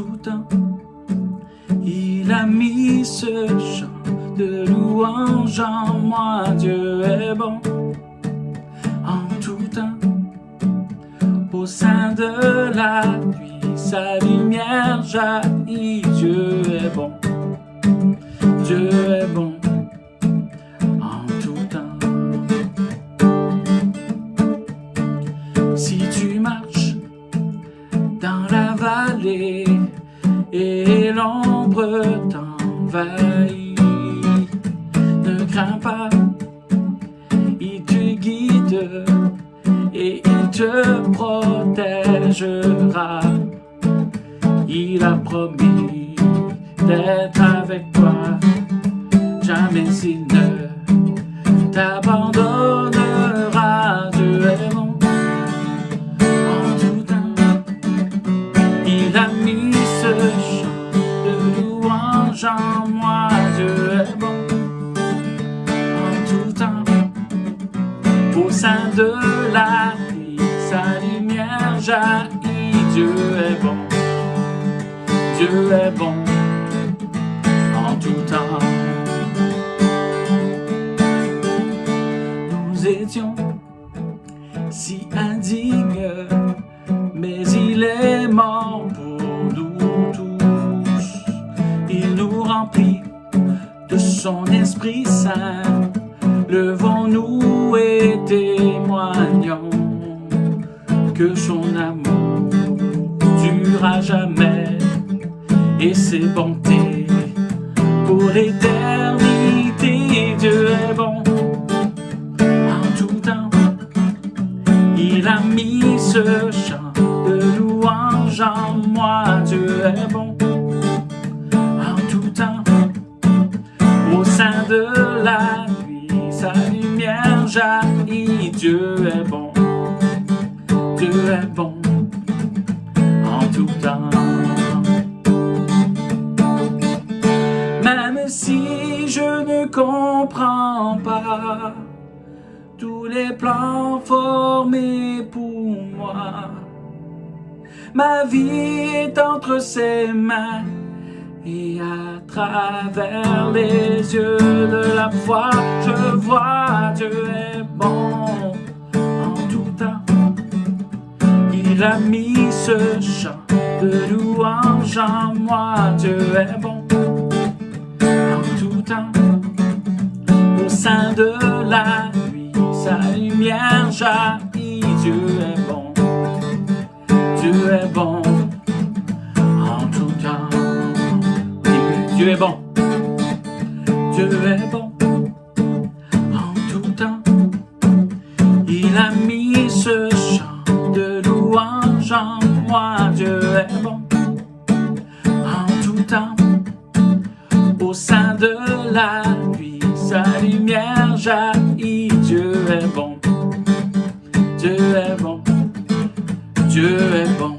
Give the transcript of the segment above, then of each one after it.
tout temps, il a mis ce chant de louange en moi. Dieu est bon en tout temps. Au sein de la nuit, sa lumière jaillit. Dieu est bon, Dieu est bon en tout temps. Si tu marches dans la vallée et l'ombre t'envahit, ne crains pas, il te guide et il te protégera. Il a promis d'être avec toi, jamais il ne t'abandonnera. Dieu est bon en tout temps, il a mis ce chant de louange en moi. Dieu est bon en tout temps, au sein de la nuit, sa lumière jaillit. Dieu est bon, Dieu est bon en tout temps. Nous étions si indignes, mais il est mort pour nous tous. Il nous remplit de son Esprit Saint. Levons-nous et témoignons que son amour dure à jamais et ses bontés pour l'éternité. Dieu est bon en tout temps, il a mis ce chant de louange en moi. Dieu est bon en tout temps, au sein de la nuit, sa lumière jaillit. Dieu est bon, Dieu est bon en tout temps. Même si je ne comprends pas tous les plans formés pour moi, ma vie est entre ses mains et à travers les yeux de la foi, je vois Dieu est bon en tout temps. Il a mis ce chant de louange en moi. Dieu est bon en tout temps, au sein de la nuit, sa lumière jaillit. Dieu est bon, Dieu est bon en tout temps. Dieu est bon, Dieu est bon en tout temps. Il a mis ce chant de louange en moi. Dieu est bon en tout temps, au sein de la nuit, sa lumière jaillit. Dieu est bon, Dieu est bon, Dieu est bon,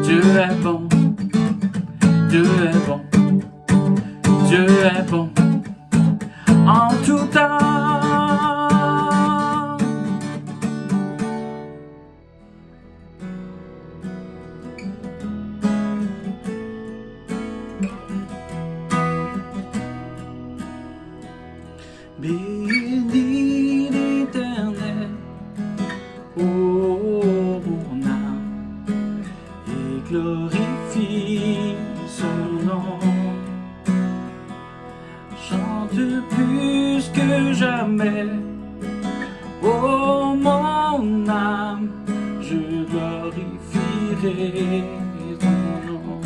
Dieu est bon, Dieu est bon, Dieu est bon en tout temps. Bénis l'Éternel, ô mon âme, et glorifie son nom. Chante plus que jamais, ô mon âme, je glorifierai ton nom.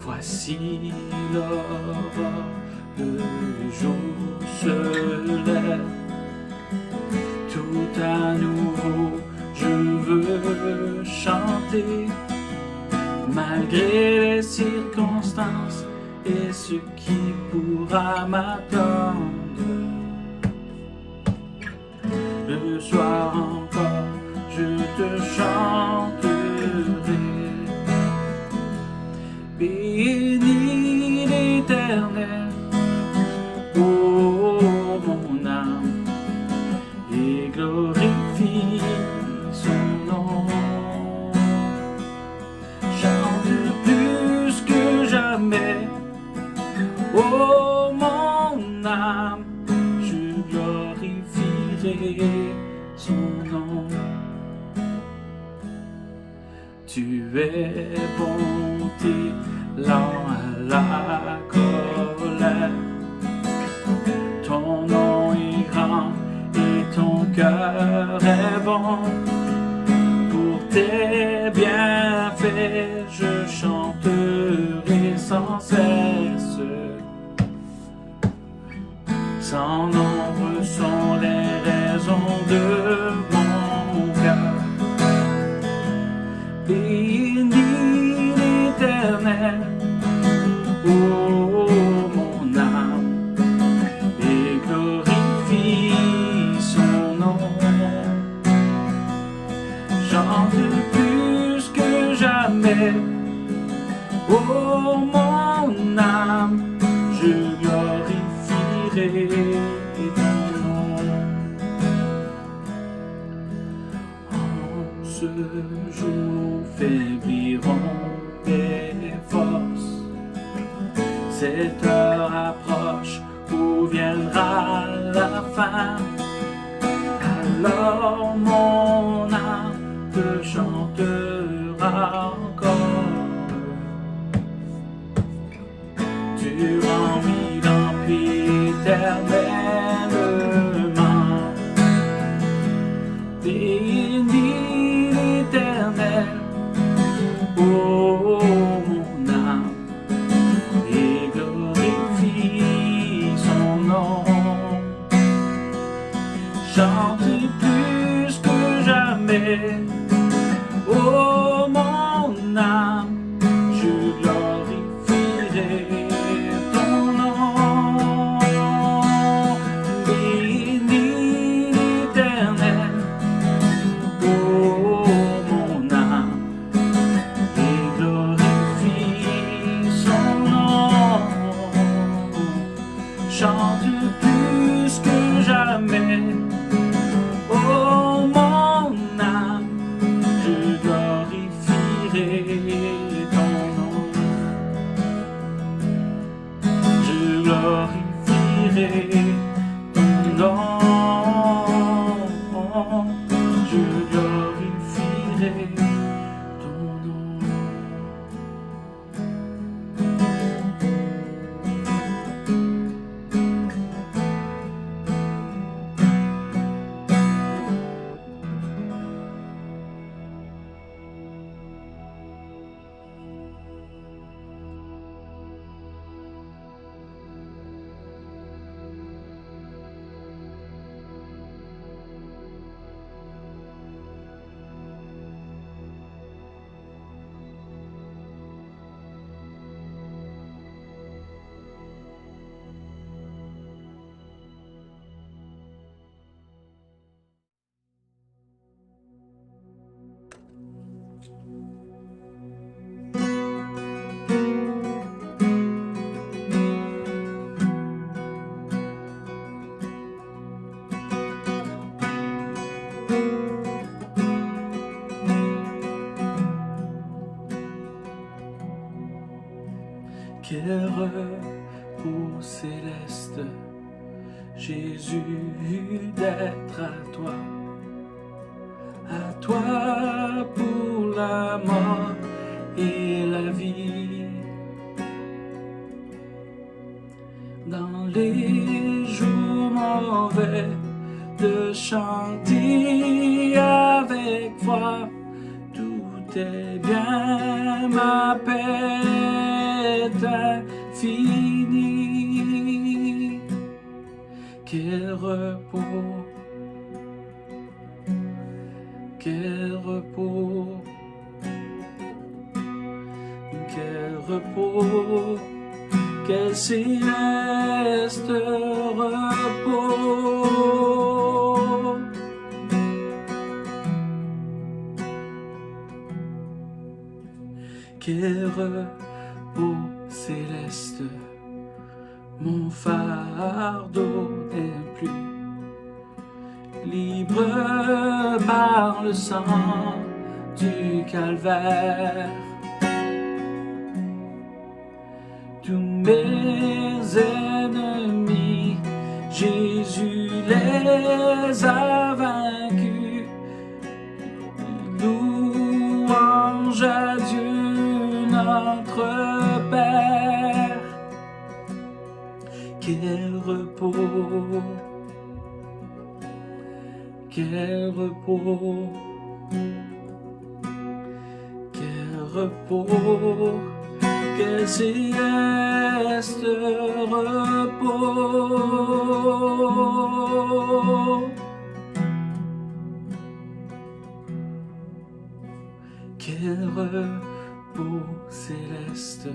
Voici l'aurore, le jour se lève, tout à nouveau je veux chanter, malgré les circonstances et ce qui pourra m'attendre. Le soir encore je te chanterai. Bénis l'Éternel, ô mon âme, et glorifie son nom. Tu es bonté, lent à la colère. Ton nom est grand et ton cœur est bon. Pour tes bienfaits, je chanterai sans cesse. Sans nombre sont les raisons de mon cœur. Bénis l'Éternel, ô mon âme, et glorifie son nom. Chante plus que jamais, ô mon âme, je glorifierai ton nom. En ce jour faibliront mes forces. Cette heure approche où viendra la fin. Alors mon âme te chantera encore. Tu remplis l'empire éternellement. Bénis l'Éternel, ô mon âme, et glorifie son nom. Chante plus que jamais, ô mon âme, je glorifierai ton nom. Bénis l'Éternel, ô mon âme, et glorifie son nom. Chante plus que jamais, ô mon âme, je glorifierai ton nom. Je glorifierai ton nom. Je glorifierai ton nom. Quel repos céleste, Jésus, d'être à toi pour la mort et la vie. Dans les jours mauvais, de chanter avec foi, tout est bien, ma paix est infinie. Quel repos, quel repos, quel repos, quel céleste repos. Quel repos céleste, mon fardeau n'est plus. Libre par le sang du calvaire, tous mes ennemis, Jésus les a vaincus. Louange repos, quel repos, quel repos, quel céleste repos. Quel repos céleste,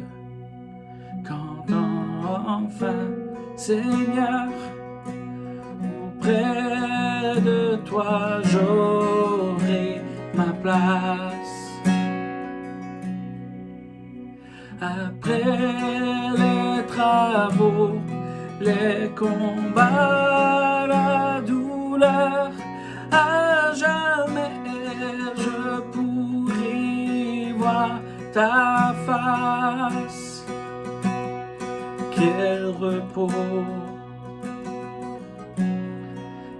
quand enfin, Seigneur, auprès de toi j'aurai ma place. Après les travaux, les combats, la douleur, à jamais je pourrai voir ta face. Quel repos,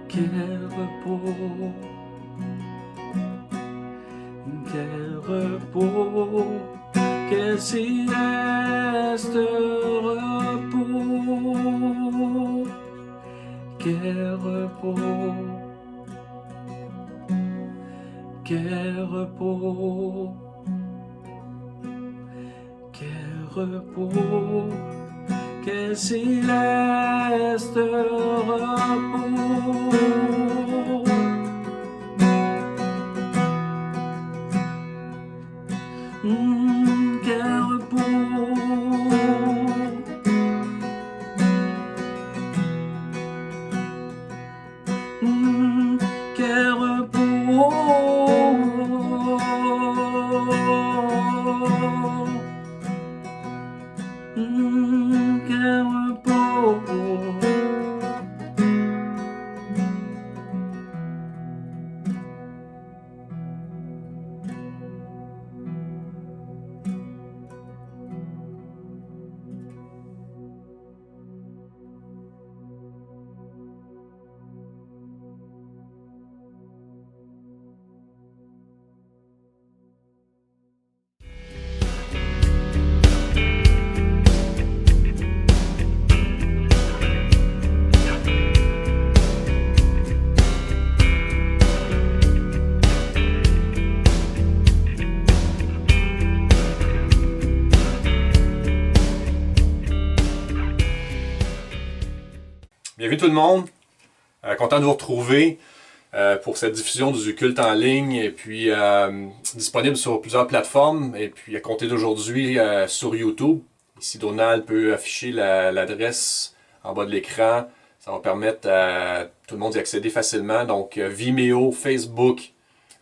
quel repos, quel repos, quel céleste repos, quel repos, quel repos, quel repos, quel céleste repos. Quel repos, quel repos, quel repos. Bienvenue tout le monde, content de vous retrouver pour cette diffusion du culte en ligne et puis disponible sur plusieurs plateformes et puis à compter d'aujourd'hui sur YouTube. Ici Donald peut afficher l'adresse en bas de l'écran, ça va permettre à tout le monde d'y accéder facilement. Donc Vimeo, Facebook,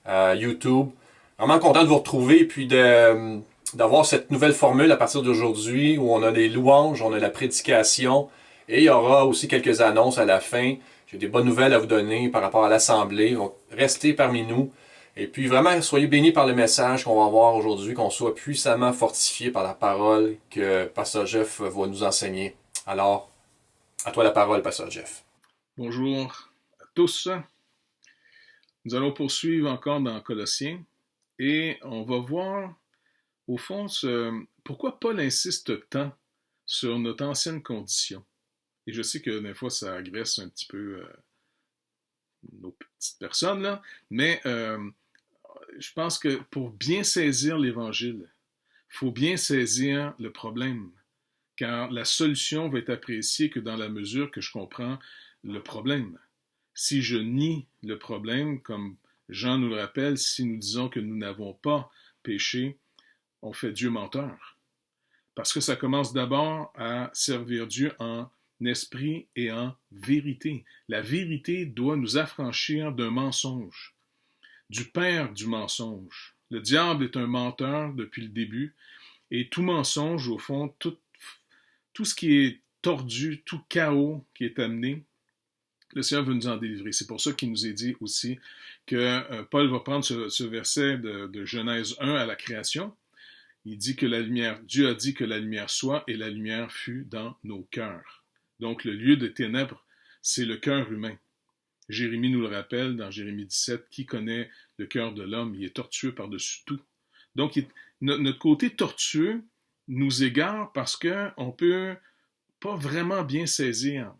YouTube. Vraiment content de vous retrouver et puis d'avoir cette nouvelle formule à partir d'aujourd'hui où on a des louanges, on a la prédication. Et il y aura aussi quelques annonces à la fin. J'ai des bonnes nouvelles à vous donner par rapport à l'Assemblée. Donc, restez parmi nous. Et puis, vraiment, soyez bénis par le message qu'on va avoir aujourd'hui, qu'on soit puissamment fortifiés par la parole que Pasteur Jeff va nous enseigner. Alors, à toi la parole, Pasteur Jeff. Bonjour à tous. Nous allons poursuivre encore dans Colossiens et on va voir, au fond, pourquoi Paul insiste tant sur notre ancienne condition. Et je sais que des fois, ça agresse un petit peu nos petites personnes, là, mais je pense que pour bien saisir l'Évangile, il faut bien saisir le problème, car la solution va être appréciée que dans la mesure que je comprends le problème. Si je nie le problème, comme Jean nous le rappelle, si nous disons que nous n'avons pas péché, on fait Dieu menteur. Parce que ça commence d'abord à servir Dieu en esprit et en vérité. La vérité doit nous affranchir d'un mensonge, du père du mensonge. Le diable est un menteur depuis le début, et tout mensonge, au fond, tout ce qui est tordu, tout chaos qui est amené, le Seigneur veut nous en délivrer. C'est pour ça qu'il nous est dit aussi que Paul va prendre ce verset de Genèse 1 à la création. Il dit que la lumière, Dieu a dit que la lumière soit, et la lumière fut dans nos cœurs. Donc, le lieu des ténèbres, c'est le cœur humain. Jérémie nous le rappelle dans Jérémie 17, qui connaît le cœur de l'homme? Il est tortueux par-dessus tout. Donc, notre côté tortueux nous égare parce qu'on ne peut pas vraiment bien saisir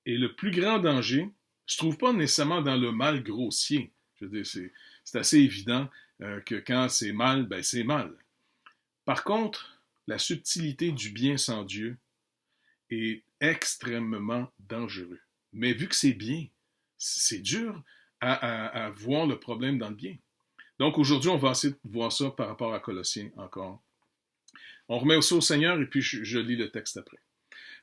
Et le plus grand danger ne se trouve pas nécessairement dans le mal grossier. Je veux dire, c'est assez évident que quand c'est mal, ben c'est mal. Par contre, la subtilité du bien sans Dieu est extrêmement dangereux. Mais vu que c'est bien, c'est dur à voir le problème dans le bien. Donc aujourd'hui, on va essayer de voir ça par rapport à Colossiens encore. On remet aussi au Seigneur et puis je lis le texte après.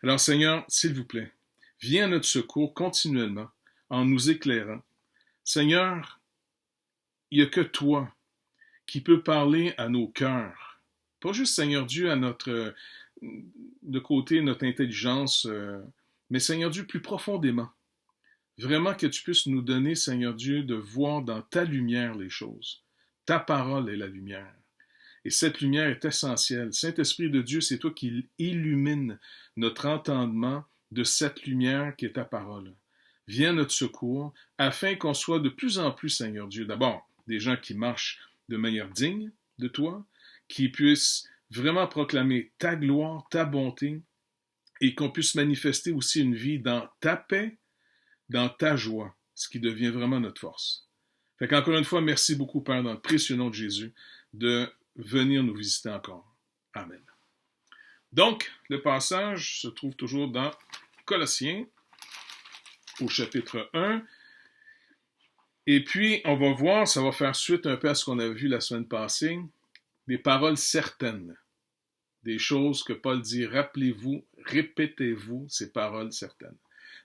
Alors Seigneur, s'il vous plaît, viens à notre secours continuellement en nous éclairant. Seigneur, il n'y a que toi qui peux parler à nos cœurs. Pas juste, Seigneur Dieu, à de côté, notre intelligence, mais Seigneur Dieu, plus profondément. Vraiment que tu puisses nous donner, Seigneur Dieu, de voir dans ta lumière les choses. Ta parole est la lumière. Et cette lumière est essentielle. Saint-Esprit de Dieu, c'est toi qui illumine notre entendement de cette lumière qui est ta parole. Viens à notre secours, afin qu'on soit de plus en plus, Seigneur Dieu, d'abord, des gens qui marchent de manière digne de toi, qui puissent vraiment proclamer ta gloire, ta bonté, et qu'on puisse manifester aussi une vie dans ta paix, dans ta joie, ce qui devient vraiment notre force. Fait qu'encore une fois, merci beaucoup, Père, dans le précieux nom de Jésus, de venir nous visiter encore. Amen. Donc, le passage se trouve toujours dans Colossiens, au chapitre 1. Et puis, on va voir, ça va faire suite un peu à ce qu'on a vu la semaine passée, des paroles certaines, des choses que Paul dit, rappelez-vous, répétez-vous ces paroles certaines.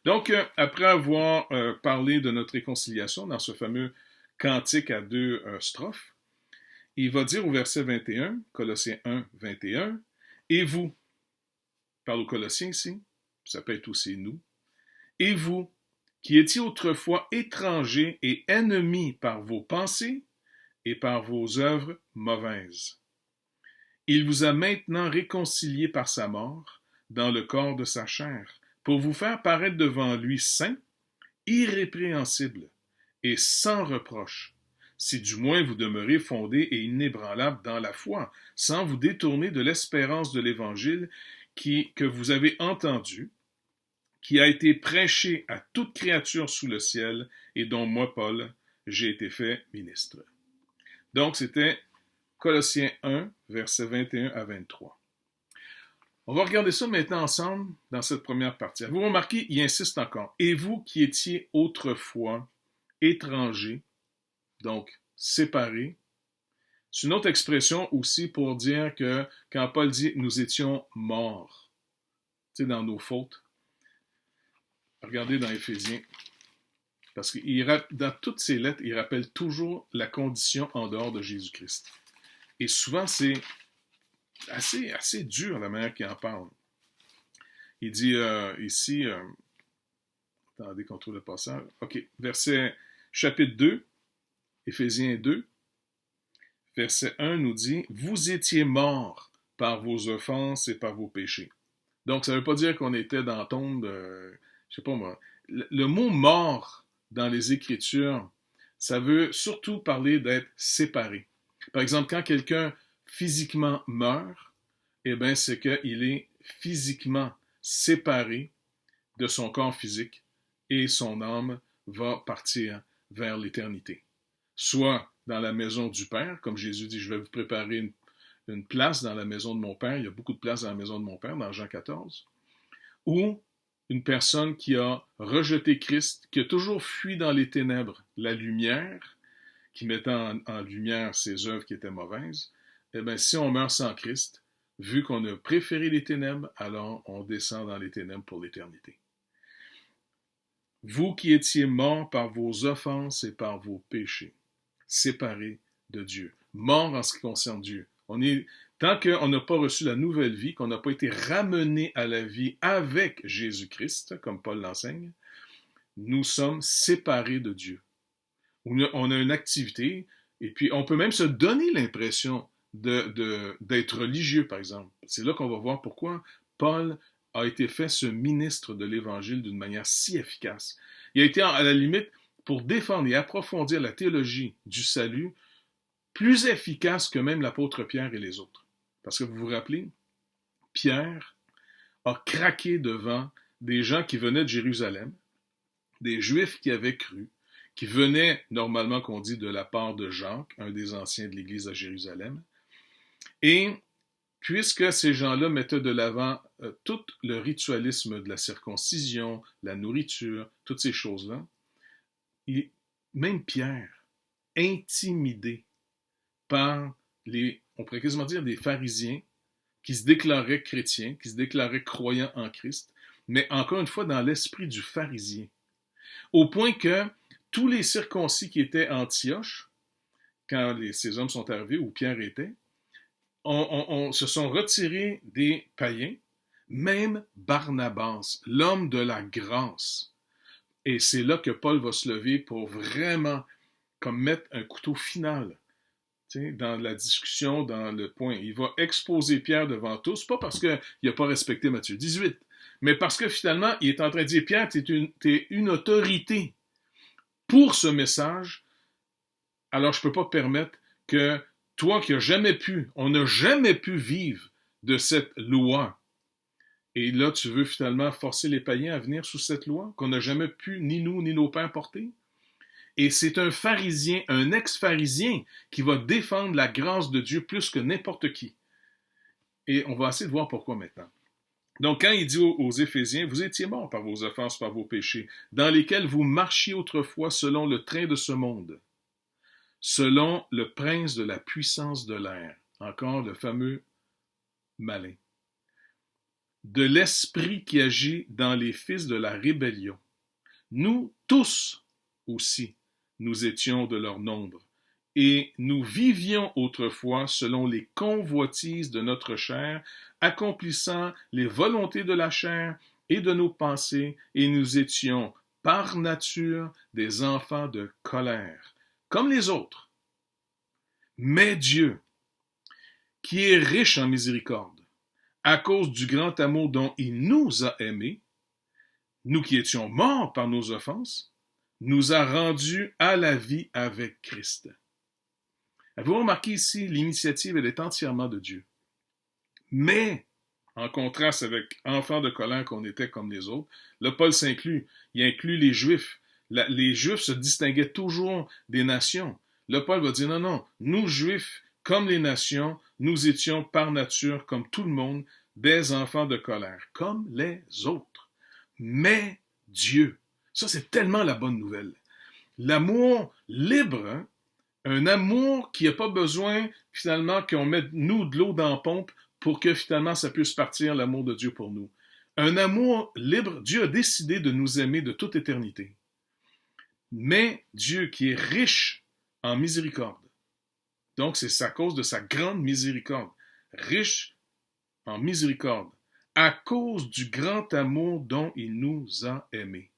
Donc, après avoir parlé de notre réconciliation dans ce fameux cantique à 2 strophes, il va dire au verset 21, Colossiens 1, 21, « Et vous », parle aux Colossiens ici, ça peut être aussi nous, « Et vous, qui étiez autrefois étrangers et ennemis par vos pensées et par vos œuvres mauvaises. Il vous a maintenant réconciliés par sa mort dans le corps de sa chair, pour vous faire paraître devant lui saint, irrépréhensible et sans reproche, si du moins vous demeurez fondés et inébranlables dans la foi, sans vous détourner de l'espérance de l'Évangile que vous avez entendu, qui a été prêché à toute créature sous le ciel, et dont moi, Paul, j'ai été fait ministre. » Donc, c'était Colossiens 1, versets 21 à 23. On va regarder ça maintenant ensemble dans cette première partie. Vous remarquez, il insiste encore. « Et vous qui étiez autrefois étrangers, donc séparés », c'est une autre expression aussi pour dire que quand Paul dit « nous étions morts », tu sais, dans nos fautes. Regardez dans Éphésiens, parce que dans toutes ses lettres, il rappelle toujours la condition en dehors de Jésus-Christ. Et souvent, c'est assez dur la manière qu'il en parle. Il dit ici, attendez qu'on trouve le passage. OK, chapitre 2, Éphésiens 2, verset 1 nous dit « Vous étiez morts par vos offenses et par vos péchés. » Donc, ça ne veut pas dire qu'on était dans la tombe, je sais pas moi. Le mot « mort » dans les Écritures, ça veut surtout parler d'être séparé. Par exemple, quand quelqu'un physiquement meurt, eh bien, c'est qu'il est physiquement séparé de son corps physique et son âme va partir vers l'éternité. Soit dans la maison du Père, comme Jésus dit, je vais vous préparer une place dans la maison de mon Père, il y a beaucoup de places dans la maison de mon Père, dans Jean 14, ou une personne qui a rejeté Christ, qui a toujours fui dans les ténèbres la lumière, qui mettait en lumière ses œuvres qui étaient mauvaises, eh bien, si on meurt sans Christ, vu qu'on a préféré les ténèbres, alors on descend dans les ténèbres pour l'éternité. Vous qui étiez morts par vos offenses et par vos péchés, séparés de Dieu, morts en ce qui concerne Dieu. Tant qu'on n'a pas reçu la nouvelle vie, qu'on n'a pas été ramené à la vie avec Jésus-Christ, comme Paul l'enseigne, nous sommes séparés de Dieu. On a une activité, et puis on peut même se donner l'impression d'être religieux, par exemple. C'est là qu'on va voir pourquoi Paul a été fait ce ministre de l'Évangile d'une manière si efficace. Il a été, à la limite, pour défendre et approfondir la théologie du salut, plus efficace que même l'apôtre Pierre et les autres. Parce que vous vous rappelez, Pierre a craqué devant des gens qui venaient de Jérusalem, des Juifs qui avaient cru, qui venaient normalement, qu'on dit, de la part de Jacques, un des anciens de l'Église à Jérusalem. Et puisque ces gens-là mettaient de l'avant tout le ritualisme de la circoncision, la nourriture, toutes ces choses-là, même Pierre, intimidé par on pourrait quasiment dire des pharisiens qui se déclaraient chrétiens, qui se déclaraient croyants en Christ, mais encore une fois dans l'esprit du pharisien. Au point que tous les circoncis qui étaient à Antioche, quand ces hommes sont arrivés, où Pierre était, se sont retirés des païens, même Barnabas, l'homme de la grâce. Et c'est là que Paul va se lever pour vraiment comme mettre un couteau final dans la discussion, dans le point. Il va exposer Pierre devant tous, pas parce qu'il n'a pas respecté Matthieu 18, mais parce que finalement, il est en train de dire, Pierre, tu es une autorité pour ce message, alors je ne peux pas permettre que toi qui on n'a jamais pu vivre de cette loi, et là tu veux finalement forcer les païens à venir sous cette loi qu'on n'a jamais pu, ni nous, ni nos pères porter. Et c'est un pharisien, un ex-pharisien, qui va défendre la grâce de Dieu plus que n'importe qui. Et on va essayer de voir pourquoi maintenant. Donc, quand il dit aux Éphésiens, vous étiez morts par vos offenses, par vos péchés, dans lesquels vous marchiez autrefois selon le train de ce monde, selon le prince de la puissance de l'air, encore le fameux malin, de l'esprit qui agit dans les fils de la rébellion. Nous tous aussi, nous étions de leur nombre, et nous vivions autrefois selon les convoitises de notre chair, accomplissant les volontés de la chair et de nos pensées, et nous étions par nature des enfants de colère, comme les autres. Mais Dieu, qui est riche en miséricorde, à cause du grand amour dont il nous a aimés, nous qui étions morts par nos offenses, nous a rendus à la vie avec Christ. Avez-vous remarqué ici, l'initiative, elle est entièrement de Dieu. Mais, en contraste avec enfants de colère qu'on était comme les autres, là, Paul s'inclut. Il inclut les Juifs. Les Juifs se distinguaient toujours des nations. Là, Paul va dire, non, nous, Juifs, comme les nations, nous étions par nature, comme tout le monde, des enfants de colère, comme les autres. Mais Dieu, ça c'est tellement la bonne nouvelle. L'amour libre, hein? Un amour qui n'a pas besoin finalement qu'on mette nous de l'eau dans la pompe pour que finalement ça puisse partir l'amour de Dieu pour nous. Un amour libre, Dieu a décidé de nous aimer de toute éternité. Mais Dieu qui est riche en miséricorde, donc c'est à cause de sa grande miséricorde, riche en miséricorde, à cause du grand amour dont il nous a aimés.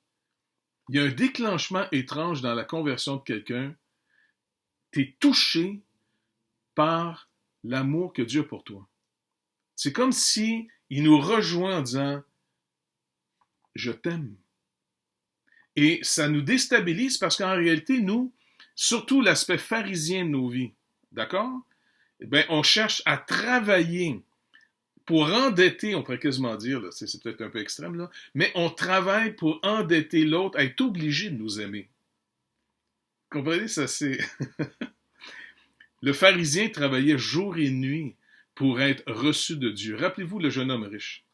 Il y a un déclenchement étrange dans la conversion de quelqu'un. Tu es touché par l'amour que Dieu a pour toi. C'est comme si il nous rejoint en disant « Je t'aime ». Et ça nous déstabilise parce qu'en réalité, nous, surtout l'aspect pharisien de nos vies, d'accord? Ben, on cherche à travailler pour endetter, on pourrait quasiment dire, là, c'est peut-être un peu extrême, là, mais on travaille pour endetter l'autre à être obligé de nous aimer. Vous comprenez, ça c'est... Le pharisien travaillait jour et nuit pour être reçu de Dieu. Rappelez-vous le jeune homme riche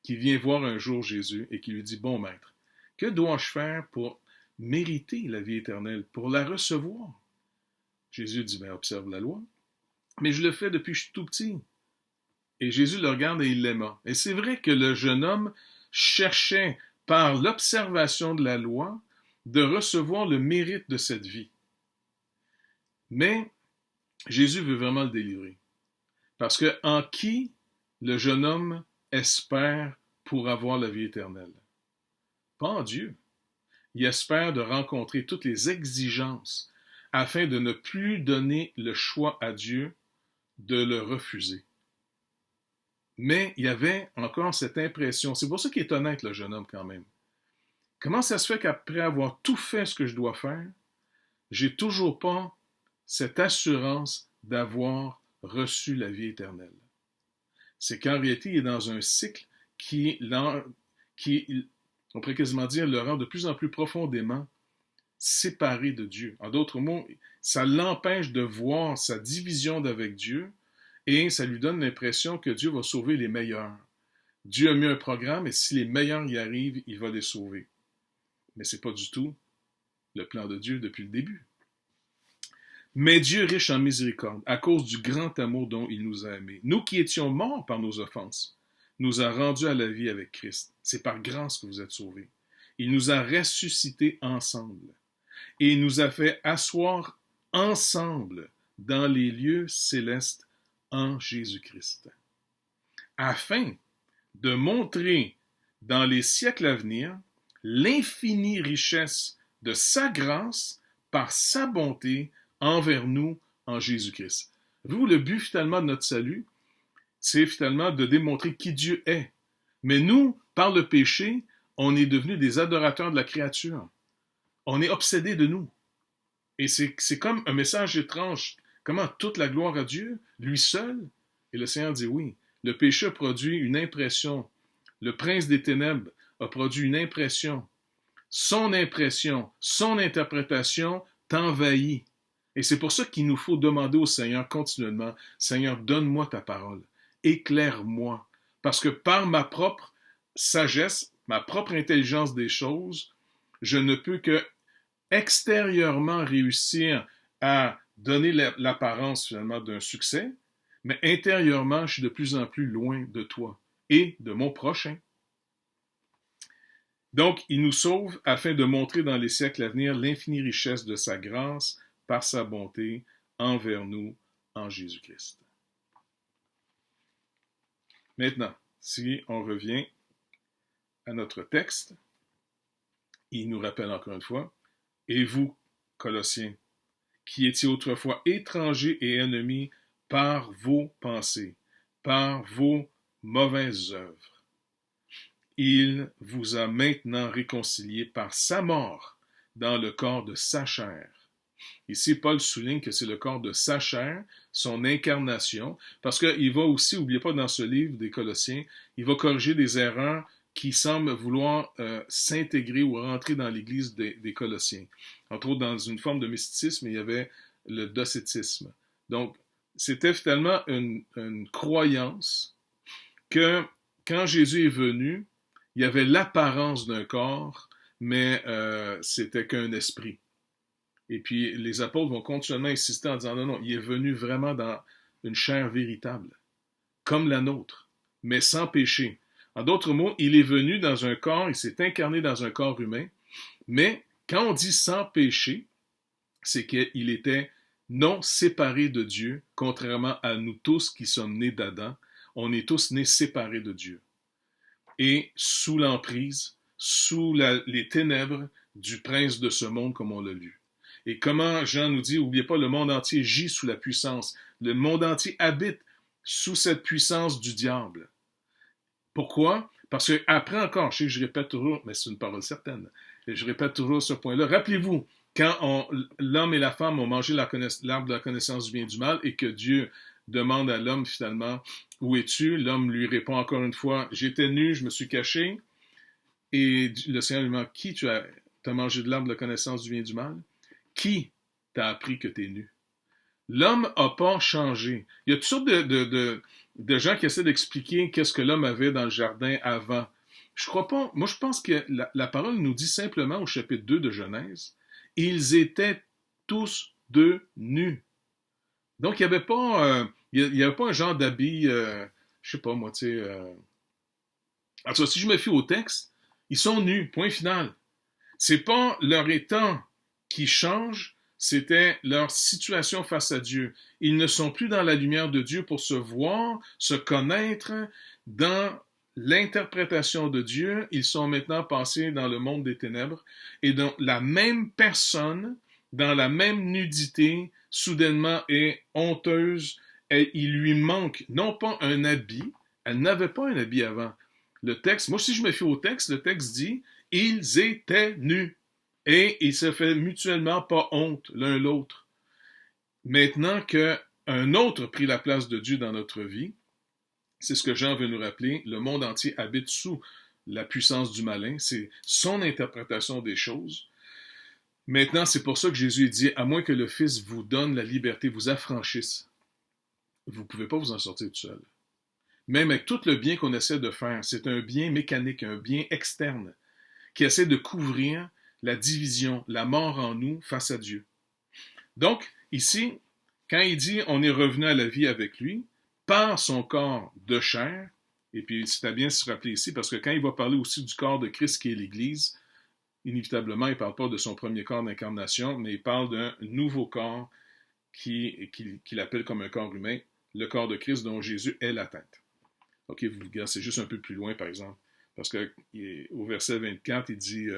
qui vient voir un jour Jésus et qui lui dit « Bon maître, que dois-je faire pour mériter la vie éternelle, pour la recevoir? » Jésus dit « Ben, observe la loi. » « Mais je le fais depuis que je suis tout petit. » Et Jésus le regarde et il l'aima. Et c'est vrai que le jeune homme cherchait, par l'observation de la loi, de recevoir le mérite de cette vie. Mais Jésus veut vraiment le délivrer. Parce que en qui le jeune homme espère pour avoir la vie éternelle? Pas en Dieu. Il espère de rencontrer toutes les exigences afin de ne plus donner le choix à Dieu de le refuser. Mais il y avait encore cette impression. C'est pour ça qu'il est honnête, le jeune homme, quand même. Comment ça se fait qu'après avoir tout fait ce que je dois faire, j'ai toujours pas cette assurance d'avoir reçu la vie éternelle? C'est qu'en réalité, il est dans un cycle qui on pourrait quasiment dire, le rend de plus en plus profondément séparé de Dieu. En d'autres mots, ça l'empêche de voir sa division d'avec Dieu et ça lui donne l'impression que Dieu va sauver les meilleurs. Dieu a mis un programme et si les meilleurs y arrivent, il va les sauver. Mais ce n'est pas du tout le plan de Dieu depuis le début. Mais Dieu, riche en miséricorde, à cause du grand amour dont il nous a aimés, nous qui étions morts par nos offenses, nous a rendus à la vie avec Christ. C'est par grâce que vous êtes sauvés. Il nous a ressuscités ensemble et il nous a fait asseoir ensemble dans les lieux célestes en Jésus-Christ, afin de montrer dans les siècles à venir l'infinie richesse de sa grâce par sa bonté envers nous en Jésus-Christ. Vous, le but finalement de notre salut, c'est finalement de démontrer qui Dieu est. Mais nous, par le péché, on est devenus des adorateurs de la créature. On est obsédés de nous. Et c'est comme un message étrange. Comment toute la gloire à Dieu, lui seul? Et le Seigneur dit oui. Le péché a produit une impression. Le prince des ténèbres a produit une impression. Son interprétation t'envahit. Et c'est pour ça qu'il nous faut demander au Seigneur continuellement, Seigneur, donne-moi ta parole, éclaire-moi. Parce que par ma propre sagesse, ma propre intelligence des choses, je ne peux que extérieurement réussir à donner l'apparence finalement d'un succès, mais intérieurement, je suis de plus en plus loin de toi et de mon prochain. Donc, il nous sauve afin de montrer dans les siècles à venir l'infinie richesse de sa grâce par sa bonté envers nous en Jésus-Christ. Maintenant, si on revient à notre texte, il nous rappelle encore une fois, « Et vous, Colossiens, qui étiez autrefois étrangers et ennemis par vos pensées, par vos mauvaises œuvres, il vous a maintenant réconciliés par sa mort dans le corps de sa chair. » Ici, Paul souligne que c'est le corps de sa chair, son incarnation, parce qu'il va aussi, n'oubliez pas dans ce livre des Colossiens, il va corriger des erreurs qui semblent vouloir s'intégrer ou rentrer dans l'Église des Colossiens. Entre autres, dans une forme de mysticisme, il y avait le docétisme. Donc, c'était finalement une croyance que quand Jésus est venu, il y avait l'apparence d'un corps, mais c'était qu'un esprit. Et puis, les apôtres vont continuellement insister en disant, non, il est venu vraiment dans une chair véritable, comme la nôtre, mais sans péché. En d'autres mots, il est venu dans un corps, il s'est incarné dans un corps humain, mais quand on dit sans péché, c'est qu'il était non séparé de Dieu, contrairement à nous tous qui sommes nés d'Adam, on est tous nés séparés de Dieu. Et sous l'emprise, sous les ténèbres du prince de ce monde, comme on l'a lu. Et comment Jean nous dit, n'oubliez pas, le monde entier gît sous la puissance. Le monde entier habite sous cette puissance du diable. Pourquoi? Parce que après encore, je sais que je répète toujours, mais c'est une parole certaine, et je répète toujours ce point-là. Rappelez-vous, quand l'homme et la femme ont mangé l'arbre de la connaissance du bien et du mal, et que Dieu demande à l'homme finalement, où es-tu? L'homme lui répond encore une fois, j'étais nu, je me suis caché. Et le Seigneur lui demande, qui tu as mangé de l'arbre de la connaissance du bien et du mal? Qui t'a appris que tu es nu? L'homme n'a pas changé. Il y a toutes sortes de gens qui essaient d'expliquer qu'est-ce que l'homme avait dans le jardin avant. Je crois pas. Moi, je pense que la parole nous dit simplement au chapitre 2 de Genèse, ils étaient tous deux nus. Donc, il n'y avait pas, un genre d'habit, je sais pas moi, tu sais. En tout cas, si je me fie au texte, ils sont nus, point final. C'est pas leur état qui change, c'était leur situation face à Dieu. Ils ne sont plus dans la lumière de Dieu pour se voir, se connaître dans l'interprétation de Dieu. Ils sont maintenant passés dans le monde des ténèbres. Et donc, la même personne, dans la même nudité, soudainement est honteuse. Et il lui manque non pas un habit, elle n'avait pas un habit avant. Le texte, moi si je me fie au texte, le texte dit « Ils étaient nus ». Et ils se font mutuellement pas honte l'un l'autre. Maintenant qu'un autre a pris la place de Dieu dans notre vie, c'est ce que Jean veut nous rappeler, le monde entier habite sous la puissance du malin, c'est son interprétation des choses. Maintenant, c'est pour ça que Jésus dit, à moins que le Fils vous donne la liberté, vous affranchisse, vous ne pouvez pas vous en sortir tout seul. Même avec tout le bien qu'on essaie de faire, c'est un bien mécanique, un bien externe, qui essaie de couvrir la division, la mort en nous face à Dieu. Donc, ici, quand il dit on est revenu à la vie avec lui, par son corps de chair, et puis c'est à bien se rappeler ici, parce que quand il va parler aussi du corps de Christ qui est l'Église, inévitablement, il ne parle pas de son premier corps d'incarnation, mais il parle d'un nouveau corps qu'il appelle comme un corps humain, le corps de Christ dont Jésus est la tête. Ok, vous regardez, c'est juste un peu plus loin, par exemple, parce qu'au verset 24, il dit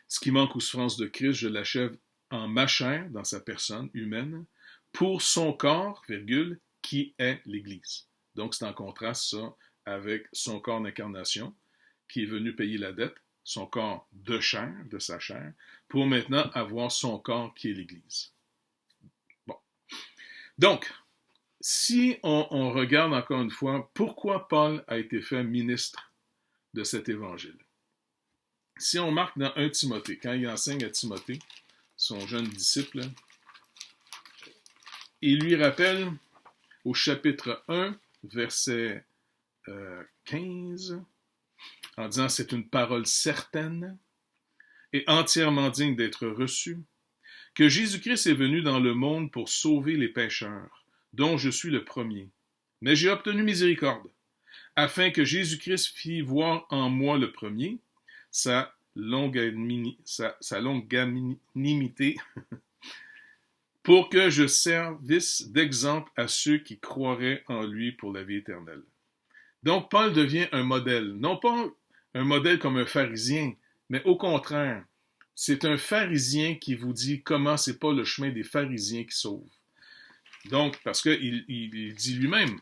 ce qui manque aux souffrances de Christ, je l'achève en ma chair, dans sa personne humaine, pour son corps, virgule, qui est l'Église. Donc, c'est en contraste, ça, avec son corps d'incarnation, qui est venu payer la dette, son corps de chair, de sa chair, pour maintenant avoir son corps qui est l'Église. Bon. Donc, si on regarde encore une fois, pourquoi Paul a été fait ministre de cet évangile? Si on marque dans 1 Timothée, quand il enseigne à Timothée, son jeune disciple, il lui rappelle au chapitre 1, verset 15, en disant « C'est une parole certaine et entièrement digne d'être reçue, que Jésus-Christ est venu dans le monde pour sauver les pécheurs, dont je suis le premier. Mais j'ai obtenu miséricorde, afin que Jésus-Christ fît voir en moi le premier, sa longanimité, pour que je servisse d'exemple à ceux qui croiraient en lui pour la vie éternelle. » Donc, Paul devient un modèle, non pas un modèle comme un pharisien, mais au contraire, c'est un pharisien qui vous dit comment c'est pas le chemin des pharisiens qui sauve. Donc, parce qu'il dit lui-même,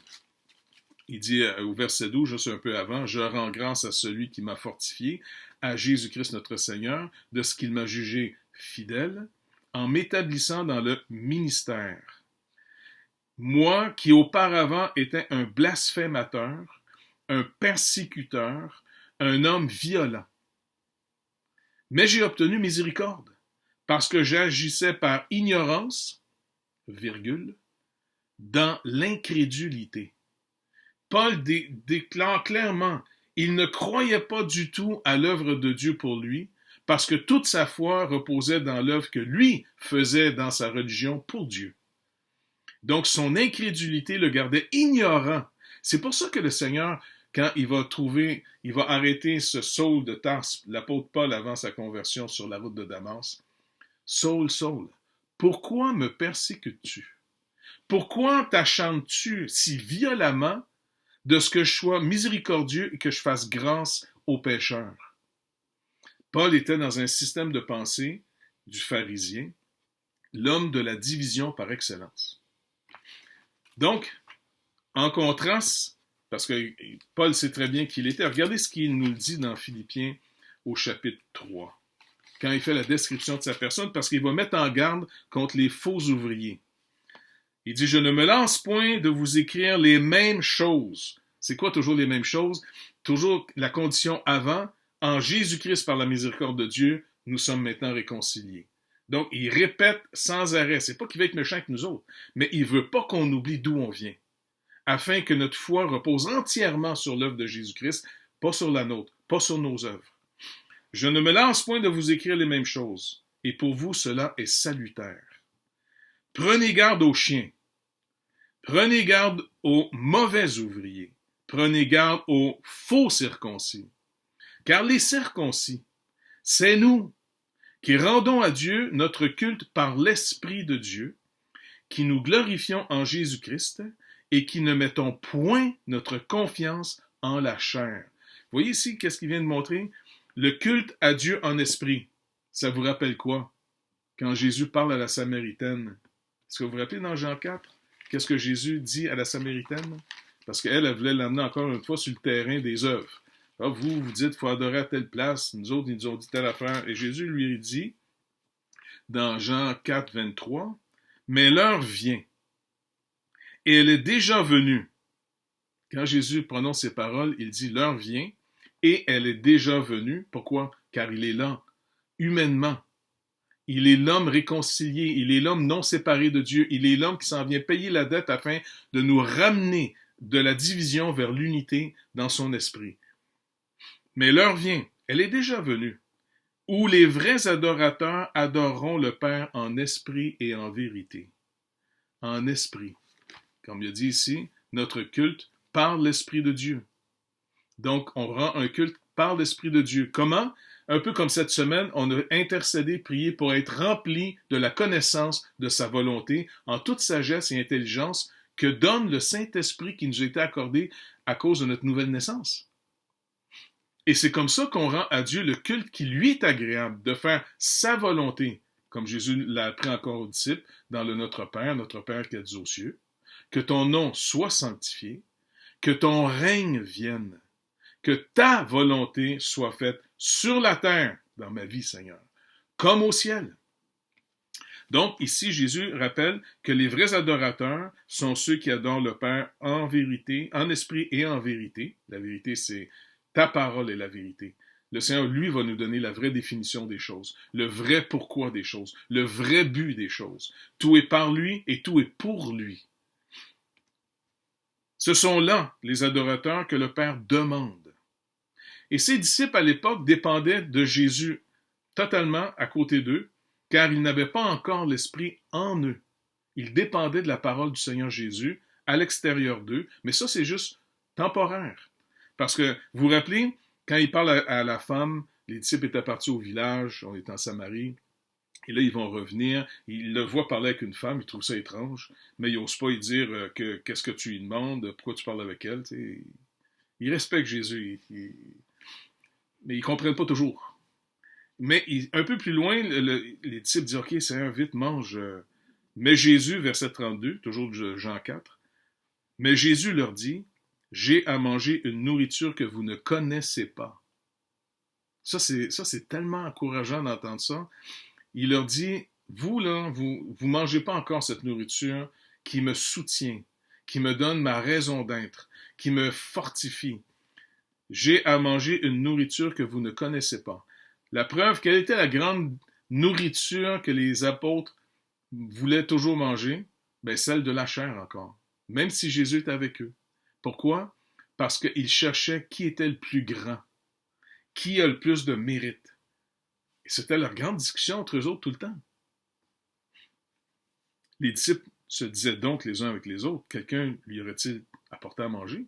il dit au verset 12, juste un peu avant, « Je rends grâce à celui qui m'a fortifié, à Jésus-Christ notre Seigneur, de ce qu'il m'a jugé fidèle, en m'établissant dans le ministère. Moi, qui auparavant étais un blasphémateur, un persécuteur, un homme violent. Mais j'ai obtenu miséricorde, parce que j'agissais par ignorance, virgule, dans l'incrédulité. » Paul déclare clairement, il ne croyait pas du tout à l'œuvre de Dieu pour lui, parce que toute sa foi reposait dans l'œuvre que lui faisait dans sa religion pour Dieu. Donc son incrédulité le gardait ignorant. C'est pour ça que le Seigneur, quand il va arrêter ce Saul de Tarse, l'apôtre Paul avant sa conversion sur la route de Damas. « Saul, Saul, pourquoi me persécutes-tu? Pourquoi t'acharnes-tu si violemment de ce que je sois miséricordieux et que je fasse grâce aux pécheurs? » Paul était dans un système de pensée du pharisien, l'homme de la division par excellence. Donc, en contraste, parce que Paul sait très bien qui il était, regardez ce qu'il nous dit dans Philippiens au chapitre 3, quand il fait la description de sa personne, parce qu'il va mettre en garde contre les faux ouvriers. Il dit « Je ne me lance point de vous écrire les mêmes choses. » C'est quoi toujours les mêmes choses? Toujours la condition avant, en Jésus-Christ par la miséricorde de Dieu, nous sommes maintenant réconciliés. Donc, il répète sans arrêt. C'est pas qu'il veut être méchant avec nous autres, mais il veut pas qu'on oublie d'où on vient, afin que notre foi repose entièrement sur l'œuvre de Jésus-Christ, pas sur la nôtre, pas sur nos œuvres. « Je ne me lance point de vous écrire les mêmes choses, et pour vous cela est salutaire. Prenez garde aux chiens, prenez garde aux mauvais ouvriers, prenez garde aux faux circoncis. Car les circoncis, c'est nous qui rendons à Dieu notre culte par l'Esprit de Dieu, qui nous glorifions en Jésus-Christ et qui ne mettons point notre confiance en la chair. » Vous voyez ici, qu'est-ce qu'il vient de montrer? Le culte à Dieu en esprit. Ça vous rappelle quoi? Quand Jésus parle à la Samaritaine. Est-ce que vous vous rappelez dans Jean 4? Qu'est-ce que Jésus dit à la Samaritaine? Parce qu'elle, elle voulait l'emmener encore une fois sur le terrain des œuvres. Ah, vous dites qu'il faut adorer à telle place. Nous autres, ils nous ont dit telle affaire. Et Jésus lui dit, dans Jean 4, 23, « Mais l'heure vient, et elle est déjà venue. » Quand Jésus prononce ces paroles, il dit « L'heure vient », et elle est déjà venue. Pourquoi? Car il est là, humainement. Il est l'homme réconcilié, il est l'homme non séparé de Dieu, il est l'homme qui s'en vient payer la dette afin de nous ramener de la division vers l'unité dans son esprit. Mais l'heure vient, elle est déjà venue, où les vrais adorateurs adoreront le Père en esprit et en vérité. En esprit. Comme il a dit ici, notre culte par l'Esprit de Dieu. Donc, on rend un culte par l'Esprit de Dieu. Comment? Un peu comme cette semaine, on a intercédé, prié pour être rempli de la connaissance de sa volonté en toute sagesse et intelligence que donne le Saint-Esprit qui nous a été accordé à cause de notre nouvelle naissance. Et c'est comme ça qu'on rend à Dieu le culte qui lui est agréable, de faire sa volonté, comme Jésus l'a appris encore aux disciples, dans le Notre Père qui êtes aux cieux, que ton nom soit sanctifié, que ton règne vienne, que ta volonté soit faite sur la terre, dans ma vie, Seigneur, comme au ciel. Donc, ici, Jésus rappelle que les vrais adorateurs sont ceux qui adorent le Père en vérité, en esprit et en vérité. La vérité, c'est ta parole est la vérité. Le Seigneur, lui, va nous donner la vraie définition des choses, le vrai pourquoi des choses, le vrai but des choses. Tout est par lui et tout est pour lui. Ce sont là les adorateurs que le Père demande. Et ses disciples à l'époque dépendaient de Jésus totalement à côté d'eux, car ils n'avaient pas encore l'Esprit en eux. Ils dépendaient de la parole du Seigneur Jésus à l'extérieur d'eux, mais ça c'est juste temporaire. Parce que, vous vous rappelez, quand il parle à la femme, les disciples étaient partis au village, on est en Samarie, et là ils vont revenir, ils le voient parler avec une femme, ils trouvent ça étrange, mais ils n'osent pas lui dire qu'est-ce que tu lui demandes, pourquoi tu parles avec elle, t'sais. Ils respectent Jésus, mais ils ne comprennent pas toujours. Mais un peu plus loin, les disciples disent « Ok, Seigneur, vite, mange. » Mais Jésus, verset 32, toujours de Jean 4, « Mais Jésus leur dit, j'ai à manger une nourriture que vous ne connaissez pas. » Ça, c'est tellement encourageant d'entendre ça. Il leur dit, vous, là, vous mangez pas encore cette nourriture qui me soutient, qui me donne ma raison d'être, qui me fortifie. J'ai à manger une nourriture que vous ne connaissez pas. La preuve, quelle était la grande nourriture que les apôtres voulaient toujours manger? Ben, celle de la chair encore, même si Jésus est avec eux. Pourquoi? Parce qu'ils cherchaient qui était le plus grand, qui a le plus de mérite. Et c'était leur grande discussion entre eux autres tout le temps. Les disciples se disaient donc les uns avec les autres, quelqu'un lui aurait-il apporté à manger?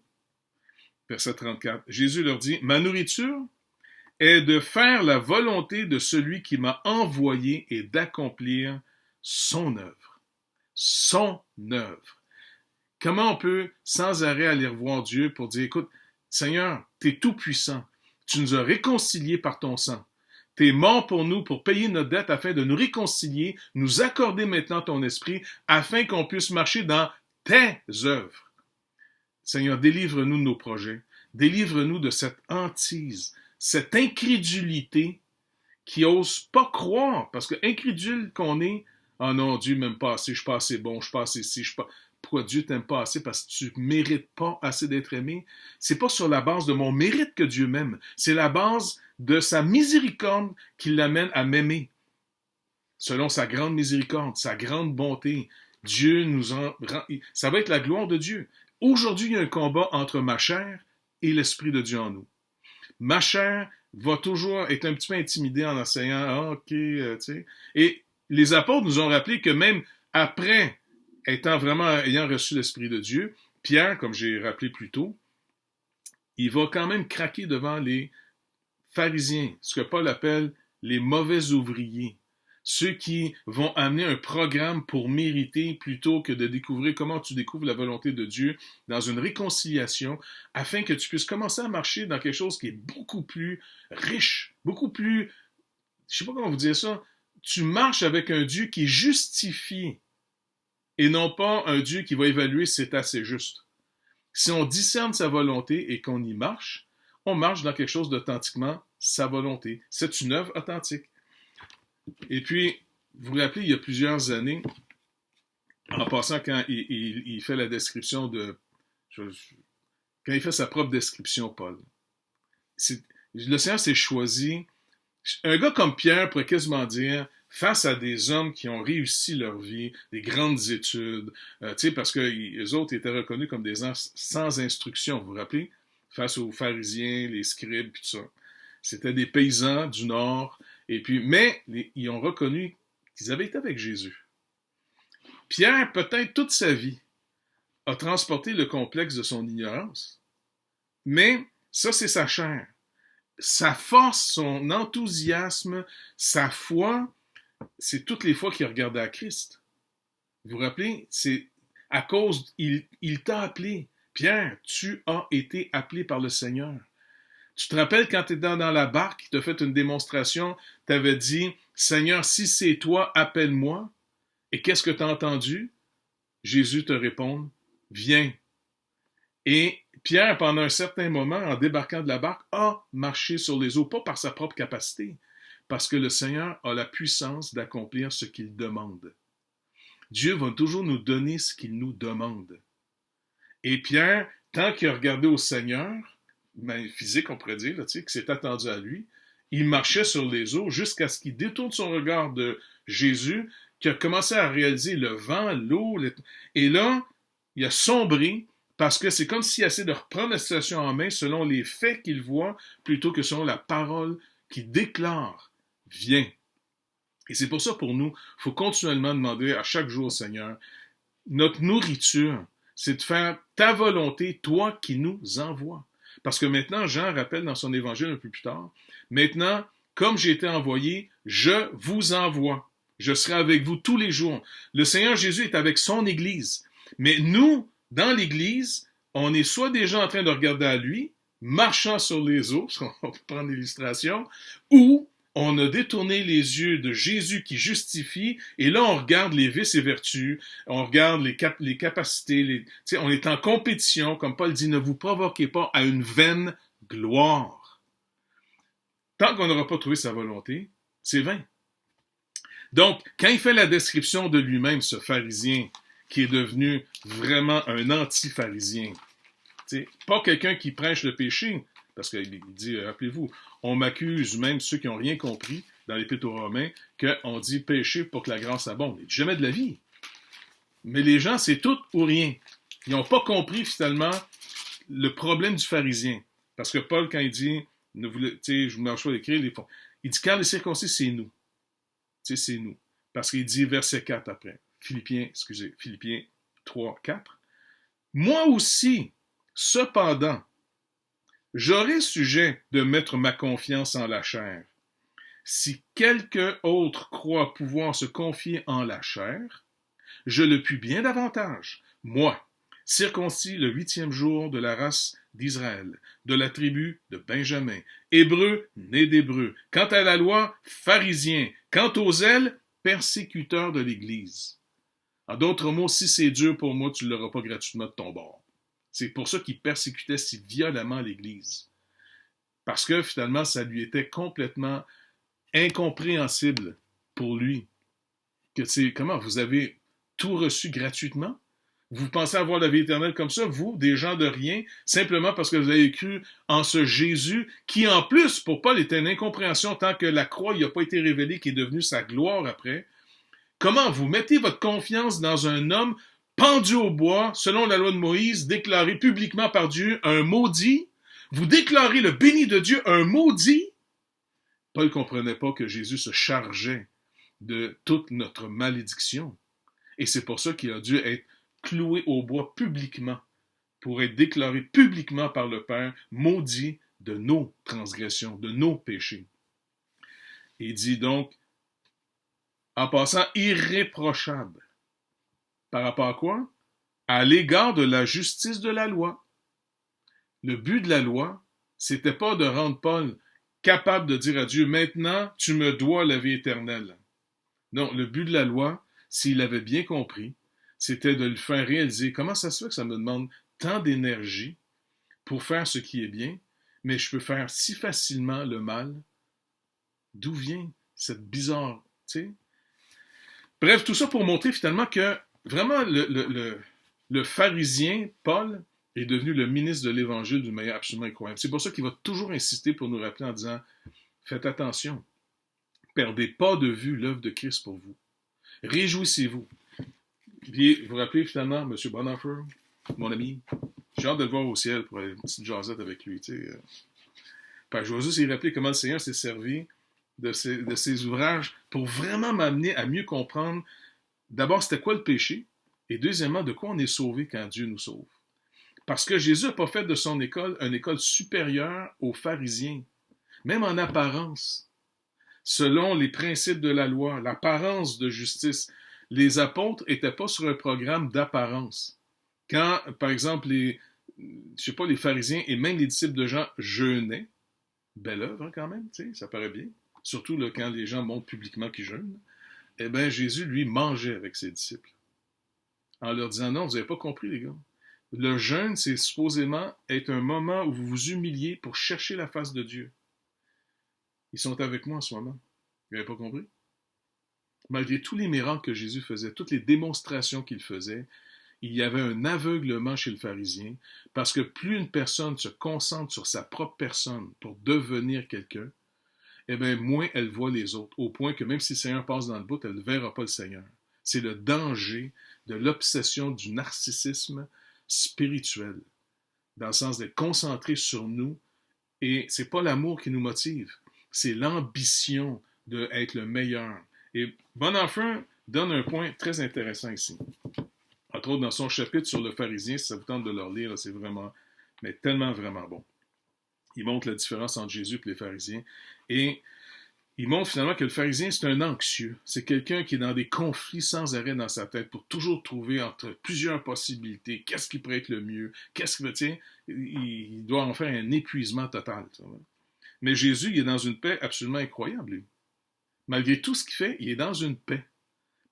Verset 34, Jésus leur dit, « Ma nourriture est de faire la volonté de celui qui m'a envoyé et d'accomplir son œuvre. » Son œuvre. Comment on peut sans arrêt aller revoir Dieu pour dire, écoute, Seigneur, tu es tout puissant, tu nous as réconciliés par ton sang. Tu es mort pour nous, pour payer notre dette, afin de nous réconcilier, nous accorder maintenant ton esprit, afin qu'on puisse marcher dans tes œuvres. Seigneur, délivre-nous de nos projets, délivre-nous de cette hantise, cette incrédulité qui n'ose pas croire, parce que incrédule qu'on est, « Ah non, Dieu m'aime pas assez, je suis pas assez bon, je suis pas assez ci, je suis pas... » Pourquoi Dieu t'aime pas assez? Parce que tu mérites pas assez d'être aimé. C'est pas sur la base de mon mérite que Dieu m'aime. C'est la base de sa miséricorde qui l'amène à m'aimer. Selon sa grande miséricorde, sa grande bonté, Dieu nous en rend... Ça va être la gloire de Dieu. Aujourd'hui, il y a un combat entre ma chair et l'Esprit de Dieu en nous. Ma chair va toujours être un petit peu intimidée en enseignant, ah, ok, tu sais. Et les apôtres nous ont rappelé que même après ayant reçu l'Esprit de Dieu, Pierre, comme j'ai rappelé plus tôt, il va quand même craquer devant les pharisiens, ce que Paul appelle les mauvais ouvriers, ceux qui vont amener un programme pour mériter plutôt que de découvrir comment tu découvres la volonté de Dieu dans une réconciliation, afin que tu puisses commencer à marcher dans quelque chose qui est beaucoup plus riche, beaucoup plus, je sais pas comment vous dire ça, tu marches avec un Dieu qui justifie et non pas un Dieu qui va évaluer si c'est assez juste. Si on discerne sa volonté et qu'on y marche, on marche dans quelque chose d'authentiquement sa volonté. C'est une œuvre authentique. Et puis, vous vous rappelez, il y a plusieurs années, en passant quand il fait la description de... Quand il fait sa propre description, Paul, le Seigneur s'est choisi. Un gars comme Pierre pourrait quasiment dire, face à des hommes qui ont réussi leur vie, des grandes études, parce que les autres étaient reconnus comme des gens sans instruction, vous vous rappelez? Face aux pharisiens, les scribes, puis tout ça. C'était des paysans du Nord, mais ils ont reconnu qu'ils avaient été avec Jésus. Pierre, peut-être toute sa vie, a transporté le complexe de son ignorance, mais ça, c'est sa chair. Sa force, son enthousiasme, sa foi, c'est toutes les fois qu'il regardait à Christ. Vous vous rappelez? C'est à cause, il t'a appelé. Pierre, tu as été appelé par le Seigneur. Tu te rappelles quand tu étais dans la barque, il t'a fait une démonstration, tu avais dit, Seigneur, si c'est toi, appelle-moi. Et qu'est-ce que tu as entendu? Jésus te répond, viens. Et Pierre, pendant un certain moment, en débarquant de la barque, a marché sur les eaux, pas par sa propre capacité, parce que le Seigneur a la puissance d'accomplir ce qu'il demande. Dieu va toujours nous donner ce qu'il nous demande. Et Pierre, tant qu'il a regardé au Seigneur, physique on pourrait dire, qui s'est attendu à lui, il marchait sur les eaux jusqu'à ce qu'il détourne son regard de Jésus, qui a commencé à réaliser le vent, l'eau, et là, il a sombré, parce que c'est comme s'il essaie de reprendre la situation en main selon les faits qu'il voit, plutôt que selon la parole qu'il déclare. Viens. Et c'est pour ça, pour nous, il faut continuellement demander à chaque jour au Seigneur, notre nourriture, c'est de faire ta volonté, toi qui nous envoies. Parce que maintenant, Jean rappelle dans son évangile un peu plus tard, maintenant, comme j'ai été envoyé, je vous envoie. Je serai avec vous tous les jours. Le Seigneur Jésus est avec son Église. Mais nous, dans l'Église, on est soit déjà en train de regarder à lui, marchant sur les eaux, on peut prendre l'illustration, ou on a détourné les yeux de Jésus qui justifie, et là on regarde les vices et vertus, on regarde les capacités, on est en compétition, comme Paul dit, ne vous provoquez pas à une vaine gloire. Tant qu'on n'aura pas trouvé sa volonté, c'est vain. Donc, quand il fait la description de lui-même, ce pharisien, qui est devenu vraiment un anti-pharisien, pas quelqu'un qui prêche le péché, parce qu'il dit, rappelez-vous, on m'accuse, même ceux qui n'ont rien compris, dans l'Épître aux Romains, qu'on dit péché pour que la grâce abonde. Il dit jamais de la vie. Mais les gens, c'est tout ou rien. Ils n'ont pas compris, finalement, le problème du pharisien. Parce que Paul, quand il dit, je vous marche pas d'écrire, il dit, car les circoncis, c'est nous. C'est nous. Parce qu'il dit, verset 4 après, Philippiens 3, 4. Moi aussi, cependant, j'aurais sujet de mettre ma confiance en la chair. Si quelque autre croit pouvoir se confier en la chair, je le puis bien davantage. Moi, circoncis le 8e jour de la race d'Israël, de la tribu de Benjamin, hébreu, né d'hébreu. Quant à la loi, pharisien. Quant aux ailes, persécuteur de l'Église. En d'autres mots, si c'est dur pour moi, tu ne l'auras pas gratuitement de ton bord. C'est pour ça qu'il persécutait si violemment l'Église. Parce que finalement, ça lui était complètement incompréhensible pour lui. Comment vous avez tout reçu gratuitement? Vous pensez avoir la vie éternelle comme ça, vous, des gens de rien, simplement parce que vous avez cru en ce Jésus, qui en plus, pour Paul, était une incompréhension tant que la croix n'a pas été révélée, qui est devenue sa gloire après. Comment vous mettez votre confiance dans un homme pendu au bois, selon la loi de Moïse, déclaré publiquement par Dieu un maudit? Vous déclarez le béni de Dieu un maudit? Paul ne comprenait pas que Jésus se chargeait de toute notre malédiction. Et c'est pour ça qu'il a dû être cloué au bois publiquement, pour être déclaré publiquement par le Père, maudit de nos transgressions, de nos péchés. Et il dit donc, en passant irréprochable. Par rapport à quoi? À l'égard de la justice de la loi. Le but de la loi, c'était pas de rendre Paul capable de dire à Dieu, maintenant, tu me dois la vie éternelle. Non, le but de la loi, s'il avait bien compris, c'était de lui faire réaliser comment ça se fait que ça me demande tant d'énergie pour faire ce qui est bien, mais je peux faire si facilement le mal. D'où vient cette bizarre, Bref, tout ça pour montrer finalement que vraiment le pharisien, Paul, est devenu le ministre de l'Évangile d'une manière absolument incroyable. C'est pour ça qu'il va toujours insister pour nous rappeler en disant « Faites attention, perdez pas de vue l'œuvre de Christ pour vous. Réjouissez-vous. » Puis, vous vous rappelez finalement, M. Bonhoeffer, mon ami, j'ai hâte de le voir au ciel pour aller une petite jasette avec lui. Père Josué s'est rappelé comment le Seigneur s'est servi de ses ouvrages pour vraiment m'amener à mieux comprendre d'abord c'était quoi le péché et deuxièmement de quoi on est sauvé quand Dieu nous sauve. Parce que Jésus n'a pas fait de son école une école supérieure aux pharisiens, même en apparence. Selon les principes de la loi, l'apparence de justice, les apôtres n'étaient pas sur un programme d'apparence. Quand, par exemple, les pharisiens et même les disciples de Jean jeûnaient, belle œuvre quand même, ça paraît bien, surtout là, quand les gens montrent publiquement qu'ils jeûnent, eh bien Jésus, lui, mangeait avec ses disciples. En leur disant, non, vous n'avez pas compris les gars. Le jeûne, c'est supposément être un moment où vous vous humiliez pour chercher la face de Dieu. Ils sont avec moi en ce moment. Vous n'avez pas compris? Malgré tous les miracles que Jésus faisait, toutes les démonstrations qu'il faisait, il y avait un aveuglement chez le pharisien, parce que plus une personne se concentre sur sa propre personne pour devenir quelqu'un, eh bien, moins elle voit les autres, au point que même si le Seigneur passe dans le bout, elle ne verra pas le Seigneur. C'est le danger de l'obsession du narcissisme spirituel, dans le sens d'être concentré sur nous, et c'est pas l'amour qui nous motive, c'est l'ambition d'être le meilleur. Et Bonhoeffer donne un point très intéressant ici. Entre autres, dans son chapitre sur le pharisien, si ça vous tente de le lire, c'est vraiment, mais tellement vraiment bon. Il montre la différence entre Jésus et les pharisiens. Et il montre finalement que le pharisien, c'est un anxieux. C'est quelqu'un qui est dans des conflits sans arrêt dans sa tête pour toujours trouver entre plusieurs possibilités. Qu'est-ce qui pourrait être le mieux? Qu'est-ce qui va, il doit en faire un épuisement total. Mais Jésus, il est dans une paix absolument incroyable, lui. Malgré tout ce qu'il fait, il est dans une paix.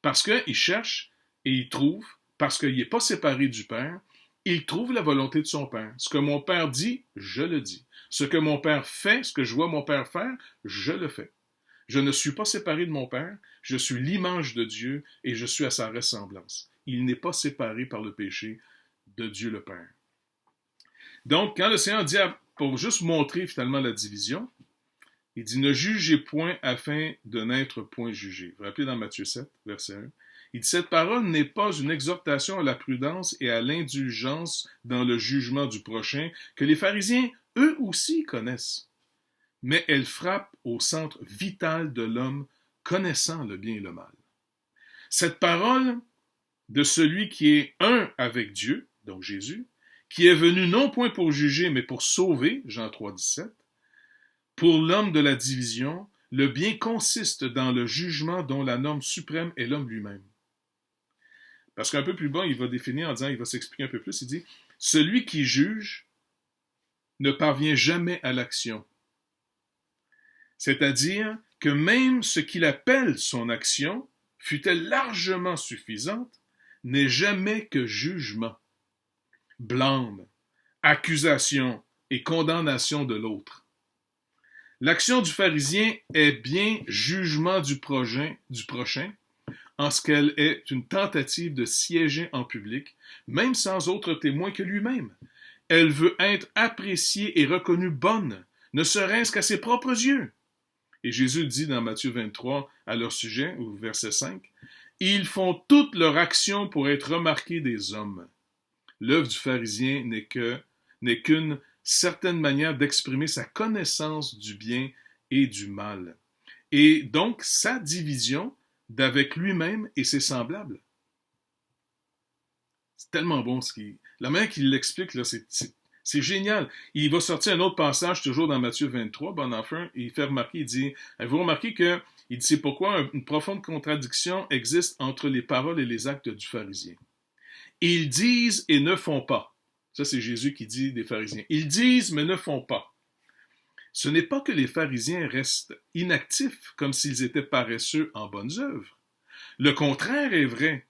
Parce qu'il cherche et il trouve, parce qu'il n'est pas séparé du Père, il trouve la volonté de son Père. Ce que mon Père dit, je le dis. Ce que mon Père fait, ce que je vois mon Père faire, je le fais. Je ne suis pas séparé de mon Père, je suis l'image de Dieu et je suis à sa ressemblance. Il n'est pas séparé par le péché de Dieu le Père. Donc, quand le Seigneur dit, pour juste montrer finalement la division, il dit « Ne jugez point afin de n'être point jugé ». Vous vous rappelez dans Matthieu 7, verset 1. Il dit « Cette parole n'est pas une exhortation à la prudence et à l'indulgence dans le jugement du prochain que les pharisiens, eux aussi, connaissent. Mais elle frappe au centre vital de l'homme connaissant le bien et le mal. Cette parole de celui qui est un avec Dieu, donc Jésus, qui est venu non point pour juger, mais pour sauver, Jean 3, 17, pour l'homme de la division, le bien consiste dans le jugement dont la norme suprême est l'homme lui-même. Parce qu'un peu plus bas, il va définir en disant, il va s'expliquer un peu plus, il dit « Celui qui juge ne parvient jamais à l'action. » C'est-à-dire que même ce qu'il appelle son action, fût-elle largement suffisante, n'est jamais que jugement, blâme, accusation et condamnation de l'autre. L'action du pharisien est bien jugement du prochain, en ce qu'elle est une tentative de siéger en public, même sans autre témoin que lui-même. Elle veut être appréciée et reconnue bonne, ne serait-ce qu'à ses propres yeux. Et Jésus dit dans Matthieu 23 à leur sujet, au verset 5, « Ils font toute leur action pour être remarqués des hommes. » L'œuvre du pharisien n'est qu'une certaine manière d'exprimer sa connaissance du bien et du mal. Et donc, sa division d'avec lui-même et ses semblables. C'est tellement bon la manière qu'il l'explique, là, c'est génial. Il va sortir un autre passage, toujours dans Matthieu 23, Bonhoeffer, et il fait remarquer, il dit, vous remarquez que, il dit, c'est pourquoi une profonde contradiction existe entre les paroles et les actes du pharisien. Ils disent et ne font pas. Ça, c'est Jésus qui dit des pharisiens. Ils disent, mais ne font pas. Ce n'est pas que les pharisiens restent inactifs comme s'ils étaient paresseux en bonnes œuvres. Le contraire est vrai.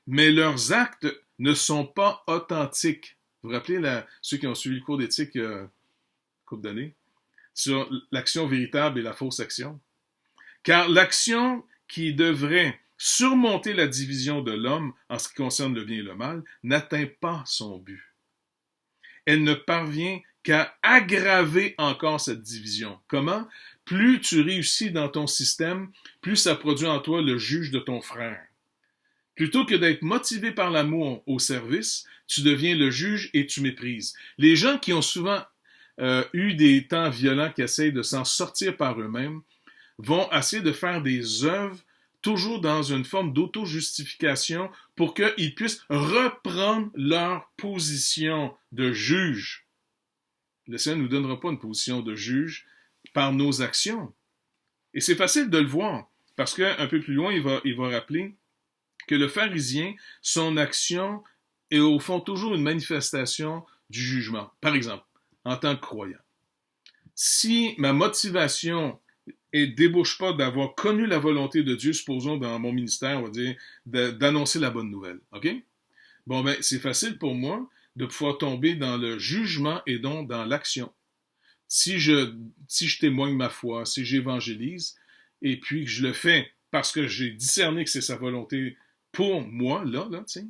Mais leurs actes ne sont pas authentiques. Vous vous rappelez ceux qui ont suivi le cours d'éthique couple d'années sur l'action véritable et la fausse action? Car l'action qui devrait surmonter la division de l'homme en ce qui concerne le bien et le mal n'atteint pas son but. elle ne parvient qu'à aggraver encore cette division. Comment? Plus tu réussis dans ton système, plus ça produit en toi le juge de ton frère. Plutôt que d'être motivé par l'amour au service, tu deviens le juge et tu méprises. Les gens qui ont souvent eu des temps violents, qui essayent de s'en sortir par eux-mêmes, vont essayer de faire des œuvres toujours dans une forme d'auto-justification pour qu'ils puissent reprendre leur position de juge. Le Seigneur ne nous donnera pas une position de juge par nos actions. Et c'est facile de le voir, parce qu'un peu plus loin, il va rappeler que le pharisien, son action est au fond toujours une manifestation du jugement. Par exemple, en tant que croyant, si ma motivation ne débouche pas d'avoir connu la volonté de Dieu, supposons dans mon ministère, on va dire, d'annoncer la bonne nouvelle, OK? Bon, ben, c'est facile pour moi de pouvoir tomber dans le jugement et donc dans l'action. Si je témoigne ma foi, si j'évangélise, et puis que je le fais parce que j'ai discerné que c'est sa volonté pour moi, là, tu sais,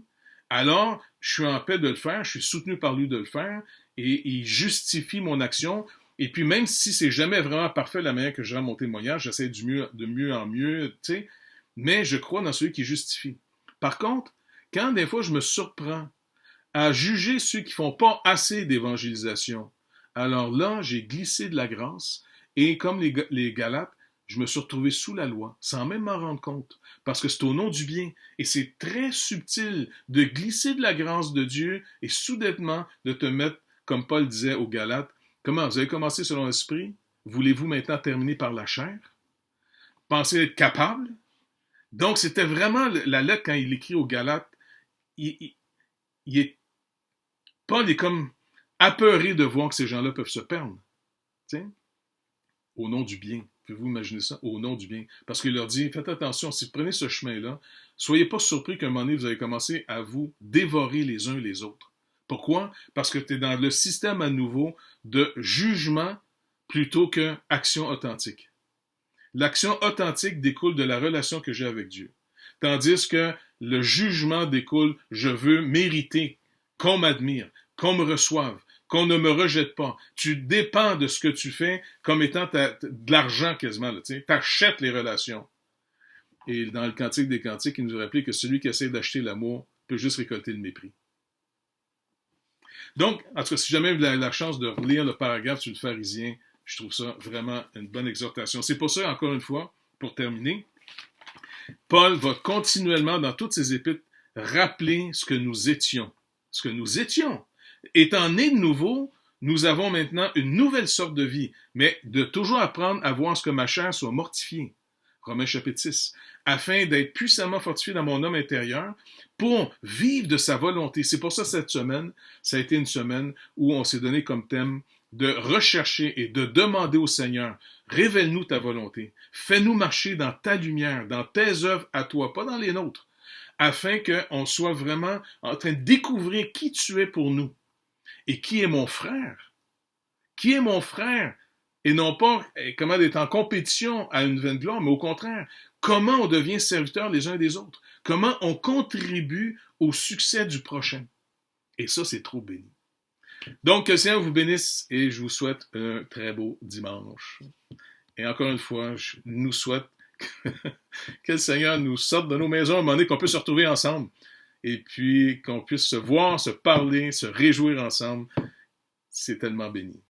alors je suis en paix de le faire, je suis soutenu par lui de le faire, et il justifie mon action. Et puis même si c'est jamais vraiment parfait la manière que je rends mon témoignage, j'essaie de mieux en mieux, tu sais, mais je crois dans celui qui justifie. Par contre, quand des fois je me surprends à juger ceux qui font pas assez d'évangélisation, alors là, j'ai glissé de la grâce, et comme les Galates, je me suis retrouvé sous la loi, sans même m'en rendre compte, parce que c'est au nom du bien, et c'est très subtil de glisser de la grâce de Dieu, et soudainement de te mettre, comme Paul disait aux Galates, comment, vous avez commencé selon l'esprit? Voulez-vous maintenant terminer par la chair? Pensez être capable? Donc, c'était vraiment la lettre, quand il écrit aux Galates, Paul est comme apeuré de voir que ces gens-là peuvent se perdre. T'sais? Au nom du bien. Pouvez-vous imaginer ça? Au nom du bien. Parce qu'il leur dit, faites attention, si vous prenez ce chemin-là, soyez pas surpris qu'à un moment donné, vous allez commencer à vous dévorer les uns les autres. Pourquoi? Parce que tu es dans le système à nouveau de jugement plutôt qu'action authentique. L'action authentique découle de la relation que j'ai avec Dieu. Tandis que le jugement découle, je veux mériter qu'on m'admire, qu'on me reçoive, qu'on ne me rejette pas. Tu dépends de ce que tu fais comme étant de l'argent quasiment. Tu achètes les relations. Et dans le Cantique des Cantiques, il nous a rappelé que celui qui essaie d'acheter l'amour peut juste récolter le mépris. Donc, en tout cas, si jamais vous avez la chance de relire le paragraphe sur le pharisien, je trouve ça vraiment une bonne exhortation. C'est pour ça, encore une fois, pour terminer, Paul va continuellement, dans toutes ses épîtres, rappeler ce que nous étions. Ce que nous étions. Étant nés de nouveau, nous avons maintenant une nouvelle sorte de vie, mais de toujours apprendre à voir ce que ma chair soit mortifiée. Romains chapitre 6. Afin d'être puissamment fortifié dans mon homme intérieur pour vivre de sa volonté. C'est pour ça cette semaine, ça a été une semaine où on s'est donné comme thème de rechercher et de demander au Seigneur, révèle-nous ta volonté, fais-nous marcher dans ta lumière, dans tes œuvres à toi, pas dans les nôtres, afin qu'on soit vraiment en train de découvrir qui tu es pour nous et qui est mon frère. Qui est mon frère? Et non pas comment d'être en compétition à une vaine gloire, mais au contraire, comment on devient serviteur les uns des autres, comment on contribue au succès du prochain. Et ça, c'est trop béni. Donc, que le Seigneur vous bénisse et je vous souhaite un très beau dimanche. Et encore une fois, je nous souhaite que le Seigneur nous sorte de nos maisons à un moment donné, qu'on puisse se retrouver ensemble et puis qu'on puisse se voir, se parler, se réjouir ensemble. C'est tellement béni.